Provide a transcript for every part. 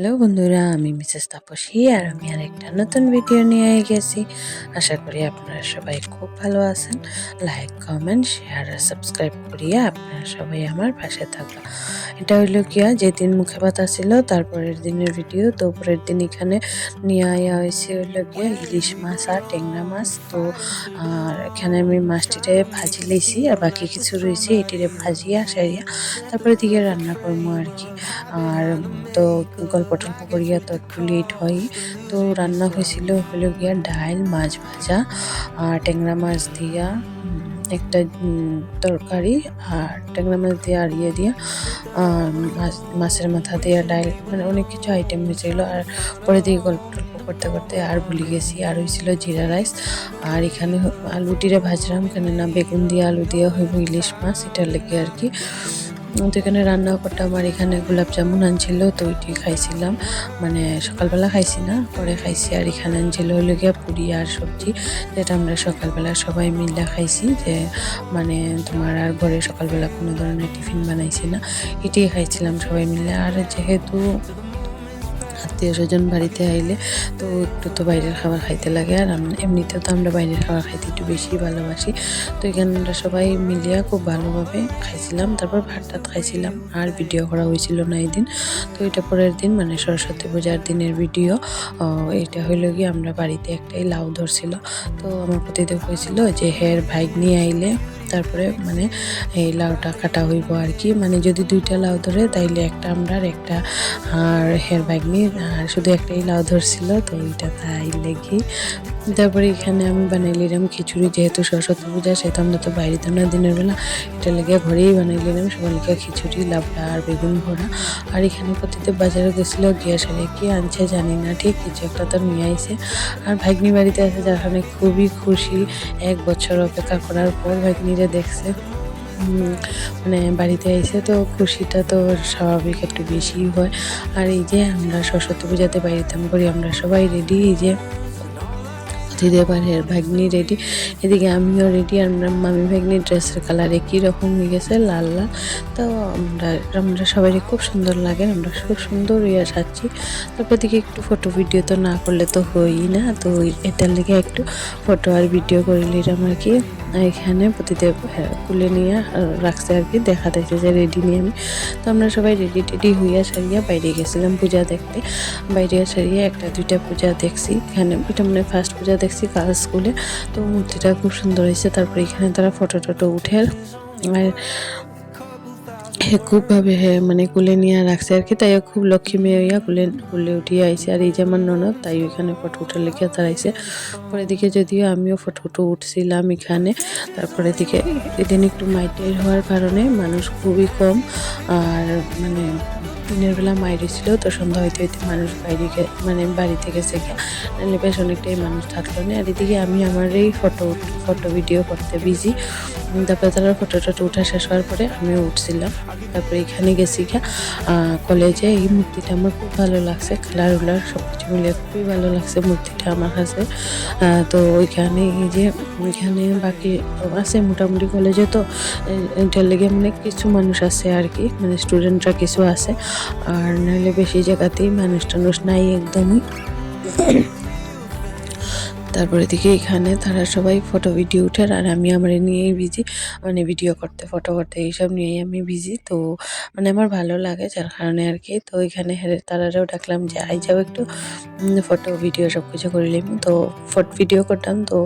Hello বন্ধুরা, আমি Mrs Tapasi আর আমি আরেকটা নতুন ভিডিও নিয়ে গেছি। আশা করি আপনারা সবাই খুব ভালো আছেন। লাইক, কমেন্ট, শেয়ার আর সাবস্ক্রাইব করিয়া আপনারা সবাই আমার পাশে থাকবা। এটা হইলো গিয়া যেদিন মুখে ভাত ছিল তারপরের দিনের ভিডিও। তো পরের দিন এখানে নিয়ে আয়া হয়েছে হইলো গিয়া ইলিশ মাছ আর ট্যাংরা মাছ। তো আর এখানে আমি মাছটিরে ভাজি লইছি আর বাকি কিছু রয়েছে এটিরে ভাজিয়া সারিয়া তারপরে দিকে রান্না করবো আর কি। আর তো গল্প টল্প করিয়া তো একটু লেট হয়। তো রান্না হয়েছিল হলো গিয়া ডাল, মাছ ভাজা আর ট্যাংরা মাছ দিয়া একটা তরকারি আর ট্যাংরা মাছ দিয়ে আর ইয়ে দিয়া মাছের মাথা দিয়া ডাল, মানে অনেক কিছু আইটেম হয়েছিল। আর পরে দিয়ে গল্প টল্প করতে করতে আর ভুলে গেছি, আর হয়েছিল জিরা রাইস। আর এখানে আলুটিরে ভাজলাম, কেন না বেগুন দিয়ে আলু দিয়ে হইব ইলিশ মাছ, এটার লেগে আর কি। তো এখানে রান্না করতাম আর এখানে গোলাপ জামুন আনছিল, তো ওইটি খাইছিলাম। মানে সকালবেলা খাইছি না, পরে খাইছি। আর এখানে আনছিল হলো গিয়া পুরি আর সবজি, যেটা আমরা সকালবেলা সবাই মিলে খাইছি। যে মানে তোমার আর ঘরে সকালবেলা কোনো ধরনের টিফিন বানাইছি না, এটি খাইছিলাম সবাই মিলে। আর যেহেতু আত্মীয় স্বজন বাড়িতে আইলে তো একটু তো বাইরের খাবার খাইতে লাগে, আর এমনিতেও তো আমরা বাইরের খাবার খাইতে একটু বেশি ভালোবাসি। তো এখানে আমরা সবাই মিলিয়া খুব ভালোভাবে খাইছিলাম। তারপর ভাত টাত খাইছিলাম আর ভিডিও করা হয়েছিল না এই দিন। তো এটা পরের দিন মানে সরস্বতী পূজার দিনের ভিডিও। এটা হইল গিয়ে আমরা বাড়িতে একটাই লাউ ধরছিল। তো আমার প্রতিদেব হয়েছিল যে হের ভাইগ নিয়ে আইলে তারপরে মানে এই লাউটা কাটা হইব আর কি। মানে যদি দুইটা লাউ ধরে তাইলে একটা আমরা আর একটা আর হের ভাগ্নির, আর শুধু একটাই লাউ ধরছিল, তো ওইটা তাই লেগে। তারপরে এখানে আমি বানাইলিলাম খিচুড়ি, যেহেতু সরস্বতী পূজা সেহেতু আমরা তো বাইরে তো না দিনের বেলা, এটা লেগে ঘরেই বানাইলিলাম সবাই লেগে খিচুড়ি, লাবড়া আর বেগুন ভরা। আর এখানে প্রতিদিন বাজারে গেছিল, গিয়া সারে কি আনছে জানি না, ঠিক কিছু একটা তো নিয়ে আইছে। আর ভাগ্নি বাড়িতে আছে, যার কারণে খুবই খুশি। 1 বছর অপেক্ষা করার পর ভাগ্নিরে দেখছে, মানে বাড়িতে আইসে, তো খুশিটা তো স্বাভাবিক একটু বেশি হয়। আর এই যে আমরা সরস্বতী পূজাতে বাইরেতাম করি, আমরা সবাই রেডি। এই যে দিদির ভাগ্নি রেডি, এদিকে আমিও রেডি। আর মামি ভাগ্নির ড্রেসের কালার একই রকম হয়ে গেছে, লাল লাল। তো আমরা সবাই খুব সুন্দর লাগে, আমরা খুব সুন্দর হইয়া সাজছি। তারপর দিকে একটু ফটো ভিডিও তো না করলে তো হয়ই না, তো এটার লেগে একটু ফটো আর ভিডিও করে নিলাম আর কি। এখানে প্রতিদেব কুলে নিয়ে রাখছে আর কি, দেখা যাচ্ছে যে রেডি নিয়ে আমি। তো আমরা সবাই রেডি টেডি হইয়া সারিয়া বাইরে গেছিলাম পূজা দেখতে। বাইরে সারিয়া একটা দুইটা পূজা দেখছি এখানে, এটা মানে ফার্স্ট পূজা দেখছি গার্লস স্কুলে। তো মূর্তিটা খুব সুন্দর হয়েছে। তারপরে এখানে তারা ফটো টটো উঠে আর খুবভাবে মানে কুলে নিয়ে রাখছে আর কি। তাই খুব লক্ষ্মী মেয়ে হইয়া কুলে উঠিয়ে আইছে। আর এই যে আমার ননদ, তাই ওইখানে ফটো উঠে লিখে দাঁড়াইছে। পরে দিকে যদিও আমিও ফটো উঠছিলাম এখানে। তারপরে দিকে এদিন একটু মাইটের হওয়ার কারণে মানুষ খুবই কম। আর মানে দিনের বেলা মাইরে ছিল, তো সন্ধ্যা হইতে হইতে মানুষ মানে বাড়িতে গেছে গিয়ে, নাহলে বেশ অনেকটাই মানুষ থাকলো না। আর এদিকে আমি আমার এই ফটো ভিডিও করতে বিজি। তারপরে তারা ফটো টটো উঠা শেষ হওয়ার পরে আমিও উঠছিলাম। তারপরে এখানে গেছি গিয়া কলেজে। এই মূর্তিটা আমার খুব ভালো লাগছে, কালার উলার সব কিছু মিলে খুবই ভালো লাগছে মূর্তিটা আমার কাছে। তো ওইখানে এই যে এখানে বাকি আছে মোটামুটি কলেজে, তো এটার লেগে মানে কিছু মানুষ আছে আর কি, মানে স্টুডেন্টরা কিছু আছে। আর নাহলে বেশি জায়গাতেই মানুষ টানুষ নাই একদমই। তারপরে দিকে এখানে তারা সবাই ফটো ভিডিও উঠে, আর আমি আমার নিয়েই বিজি, মানে ভিডিও করতে ফটো করতে এইসব নিয়েই আমি বিজি। তো মানে আমার ভালো লাগে, যার কারণে আর কি। তো এখানে তারাও ডাকলাম যে আই যাও একটু ফটো ভিডিও সব কিছু করিলাম। তো ফটো ভিডিও করতাম, তো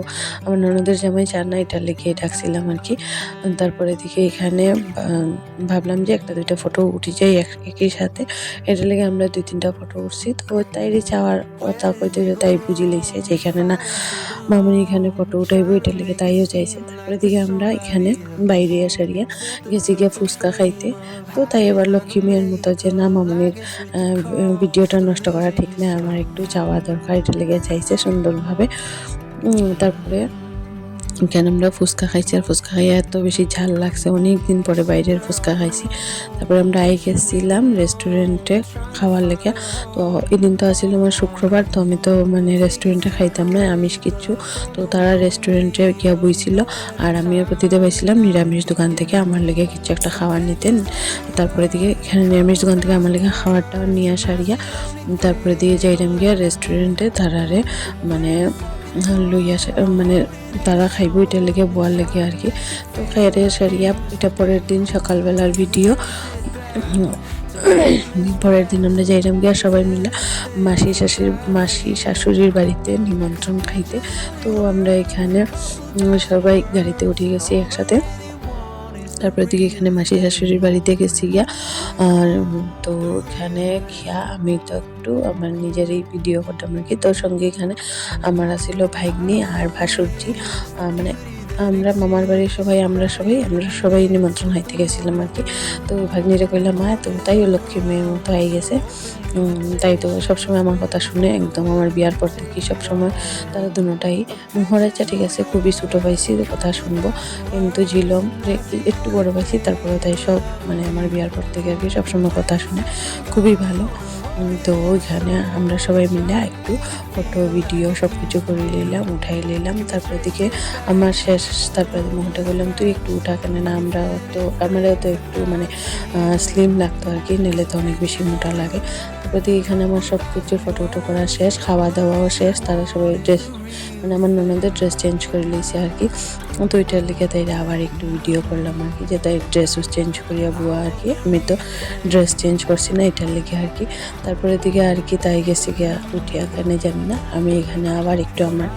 আমার ননদের জামাই চার না, এটা লেগে ডাকছিলাম আর কি। তারপরে দিকে এখানে ভাবলাম যে একটা দুইটা ফটো উঠে যাই একই সাথে, এটা লেগে আমরা 2-3টা ফটো উঠছি। তো তাই চাওয়ার কথা কইতে তাই বুঝি লেগেছে যে এখানে না মামনি এখানে ফটো উঠাইবো, এটা লেগে তাইও চাইছে। তারপরে দিকে আমরা এখানে বাইরে সারিয়া গেছি গিয়ে ফুচকা খাইতে। তো তাই এবার লক্ষ্মী মেয়ের মতো যে না, মামনির ভিডিওটা নষ্ট করা ঠিক না, আমার একটু যাওয়া দরকার, এটা লেগে চাইছে সুন্দরভাবে। তারপরে এখানে আমরা ফুচকা খাইছি, আর ফুচকা খাইয়া এত বেশি ঝাল লাগছে, অনেক দিন পরে বাইরের ফুচকা খাইছি। তারপরে আমরা গেছিলাম রেস্টুরেন্টে খাওয়ার লেগে। তো এদিন তো আসলে আমার শুক্রবার, তো আমি তো মানে রেস্টুরেন্টে খাইতাম না আমিষ কিচ্ছু। তো তারা রেস্টুরেন্টে গিয়া বইছিল, আর আমিও প্রতিদিন পাইছিলাম নিরামিষ দোকান থেকে আমার লেগে কিছু একটা খাবার নিতেন। তারপরে দিকে এখানে নিরামিষ দোকান থেকে আমার লেগে খাবারটা নিয়ে আসারিয়া তারপরে দিয়ে যাইলাম গিয়া রেস্টুরেন্টে তারারে মানে লইয়া মানে তারা খাইব এটার লেগে বোয়ার লেগে আর কি। তো খাইয়ারে সারিয়া এটা পরের দিন সকালবেলার ভিডিও। পরের দিন আমরা যাইলাম গিয়া সবাই মিলে মাসি শাশুড়ির বাড়িতে নিমন্ত্রণ খাইতে। তো আমরা এখানে সবাই গাড়িতে উঠে গেছি একসাথে। তারপরে দিকে এখানে মাসি শাশুড়ির বাড়িতে গেছি গিয়া। আর তো এখানে গিয়া আমি তো একটু আমার নিজেরই ভিডিও করতাম আর কি। তোর সঙ্গে এখানে আমার আসিল ভাগ্নি আর ভাসুরজি, মানে আমরা মামার বাড়ির সবাই আমরা সবাই নিমন্ত্রণ হাইতে গেছিলাম আর কি। তো ভাগ্নিরে কইলাম মা তো তাই লক্ষ্মী মেয়ের মতো আই গেছে, তাই তো সবসময় আমার কথা শুনে একদম আমার বিয়ার পর থেকে সবসময় তারা দুটাই মুহরাইচা ঠিক আছে, খুবই ছোটো পাইছি কথা শুনবো, কিন্তু ঝিলম একটু বড় পাইছি, তারপরে তাই সব মানে আমার বিয়ার পর থেকে আর কি সবসময় কথা শুনে খুবই ভালো। তো ওইখানে আমরা সবাই মিলে একটু ফটো ভিডিও সব কিছু করে নিলাম, উঠাই নিলাম। তারপরে দিকে আমার শেষ, তারপরে মুখটা করলাম তুই একটু উঠা, কেন না আমরাও তো একটু মানে স্লিম লাগতো আর কি, নিলে তো অনেক বেশি মোটা লাগে। তারপরে দিকে এখানে আমার সব কিছু ফটো করা শেষ, খাওয়া দাওয়াও শেষ। তারা সবাই ড্রেস মানে আমার ননদের ড্রেস চেঞ্জ করে নিয়েছে আর কি। তো ওইটার লিখে তাই আবার একটু ভিডিও করলাম আর কি, যে তাই ড্রেসও চেঞ্জ করিয়া বুয়া আর কি, আমি তো ড্রেস চেঞ্জ করছি না এটার লিখে আর কি। তারপরে দিকে আর কি তাই গেছে গিয়া উঠিয়া কেন জানি না, আমি এখানে আবার একটু আমার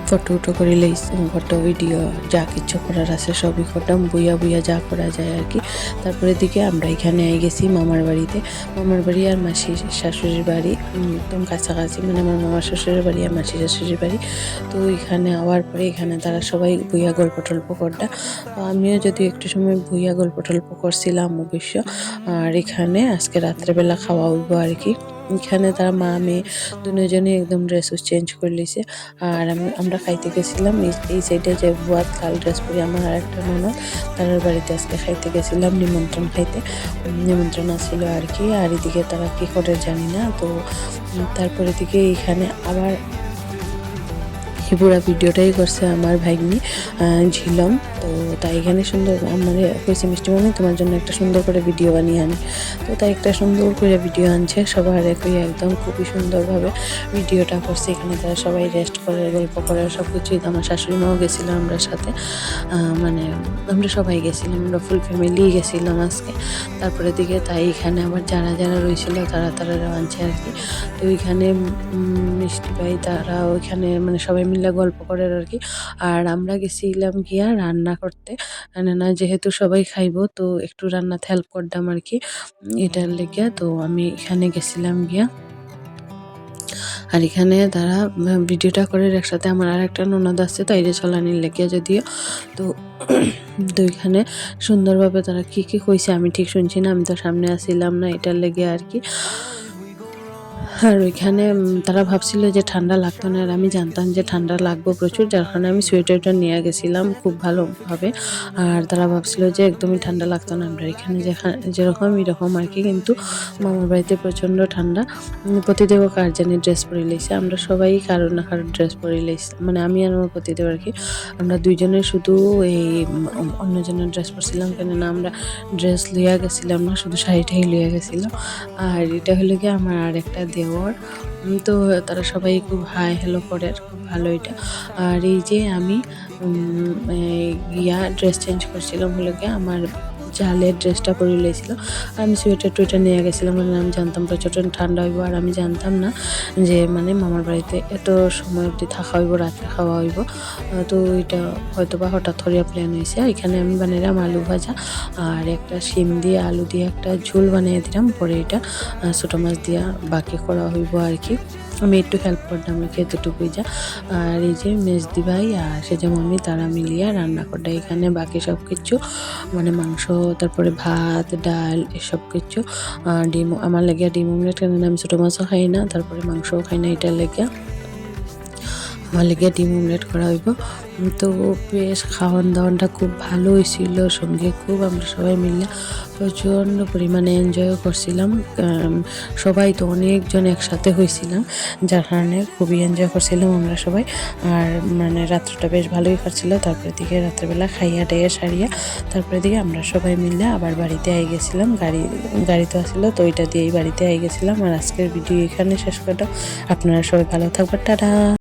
ফটো করে লইছি, ফটো ভিডিও যা কিছু করার আছে সবই করতাম, বুইয়া যা করা যায় আর কি। তারপরে দিকে আমরা এখানে গেছি মামার বাড়িতে, মামার বাড়ি আর মাসি শাশুড়ির বাড়ি একদম কাছাকাছি, মানে আমার মামার শ্বশুরের বাড়ি আর মাসি শাশুড়ির বাড়ি। তো এখানে আওয়ার পরে এখানে তারা সবাই বুইয়া গল্প টল্প করতা, আমিও যদি একটু সময় বুইয়া গল্প টল্প করছিলাম অবশ্য। আর এখানে আজকে রাত্রেবেলা খাওয়া হইব আর কি। এখানে তারা মা মেয়ে দুজনেই একদম ড্রেস চেঞ্জ করে লিছে। আর আমরা খাইতে গেছিলাম এই সাইডে যে বুয়াত লাল ড্রেস পরে আমার আর একটা ননদ, তার বাড়িতে আজকে খাইতে গেছিলাম নিমন্ত্রণ আসছিল আর কি। আর এদিকে তারা কি করে জানি না। তো তারপরে দিকে এখানে আবার পুরা ভিডিওটাই করছে আমার ভাগ্নি ঝিলম। তো তাই এখানে সুন্দর আমার কইছে মিষ্টি মামি তোমার জন্য একটা সুন্দর করে ভিডিও বানিয়ে আনি। তো তাই একটা সুন্দর করে ভিডিও আনছে, সবার একই একদম খুবই সুন্দরভাবে ভিডিওটা করছে। এখানে তারা সবাই রেস্ট করে গল্প করে সব কিছুই। আমার শাশুড়ি মাও গেছিলো আমরা সাথে, মানে আমরা সবাই গেছিলাম, আমরা ফুল ফ্যামিলি গেছিলাম আজকে। তারপরে দিকে তাই এখানে আবার যারা রয়েছিল তারা আনছে আর কি। তো ওইখানে মিষ্টি ভাই তারা ওইখানে মানে সবাই মিলে গল্প করে আর কি। আর আমরা গেছিলাম গিয়া রান্না করতে, না যেহেতু সবাই খাইবো তো একটু রান্নাতে হেল্প করতাম আর কি, এটার লেগে। তো আমি এখানে গেছিলাম গিয়া। আর এখানে তারা ভিডিওটা করে একসাথে আমার আর একটা ননদ আছে তাই রে চলানির লেগে যদিও। তো তো এখানে সুন্দরভাবে তারা কি কইছে আমি ঠিক শুনছি না, আমি তো সামনে আসছিলাম না এটার লেগে আর কি। আর ওইখানে তারা ভাবছিল যে ঠান্ডা লাগতো না, আর আমি জানতাম যে ঠান্ডা লাগবে প্রচুর, যার কারণে আমি সোয়েটারটা নিয়ে গেছিলাম খুব ভালোভাবে। আর তারা ভাবছিল যে একদমই ঠান্ডা লাগতো না, আমরা এখানে যেরকম এরকম আর কি। কিন্তু মামার বাড়িতে প্রচণ্ড ঠান্ডা, পতিদেব কার জানি ড্রেস পরে লেগেছে, আমরা সবাই কারো না কারো ড্রেস পরে লেগেছি, মানে আমি আর আমার পতিদেব আর কি। আমরা দুইজনে শুধু এই অন্যজনের ড্রেস পরছিলাম, কেননা আমরা ড্রেস লিয়া গেছিলাম না, শুধু শাড়িটাই লিয়া গেছিলাম। আর এটা হলো গিয়ে আমার আর একটা দেওয়ার। তো তারা সবাই খুব হাই হ্যালো করে, খুব ভালো এটা। আর এই যে আমি ড্রেস চেঞ্জ করছিলাম হলো গিয়ে আমার জালের ড্রেসটা পরে লেগেছিল, আর আমি সোয়েটার নিয়ে গেছিলাম, মানে আমি জানতাম প্রচণ্ড ঠান্ডা হইব। আর আমি জানতাম না যে মানে মামার বাড়িতে এত সময় অবধি থাকা হইব, রাত্রে খাওয়া হইব। তো এটা হয়তো বা হঠাৎ করিয়া প্ল্যান হয়েছে। এখানে আমি বানাইলাম আলু ভাজা, আর একটা শিম দিয়ে আলু দিয়ে একটা ঝোল বানিয়ে দিলাম, পরে এটা ছোটো মাছ দিয়া বাকি করা হইব আর কি। আমি একটু হেল্প করতাম রেখে এতটুকুই যা। আর এই যে মেজদি ভাই আর সে যে মামি তারা মিলিয়ে রান্না করতে, এখানে বাকি সব কিছু মানে মাংস, তারপরে ভাত ডাল এসব কিছু, ডিম আমার লেগে ডিম অমলেট, কেন আমি ছোটো মাছও খাই না, তারপরে মাংসও খাই না, এটার লেগে আমার লিগে ডিম অমলেট করা হইব। তো বেশ খাওয়ান দাওয়ানটা খুব ভালো হয়েছিল, সঙ্গে খুব আমরা সবাই মিলে প্রচণ্ড পরিমাণে এনজয়ও করছিলাম। সবাই তো অনেকজন একসাথে হয়েছিলাম, যার কারণে খুবই এনজয় করছিলাম আমরা সবাই। আর মানে রাত্রটা বেশ ভালোই কাটছিল। তারপরে দিকে রাত্রেবেলা খাইয়া টাইয়া সারিয়া তারপরে দিকে আমরা সবাই মিলে আবার বাড়িতে আই গেছিলাম। গাড়ি তো আসলো, তো ওইটা দিয়েই বাড়িতে আই গেছিলাম। আর আজকের ভিডিও এখানে শেষ করলাম। আপনারা সবাই ভালো থাকবেন, টাটা।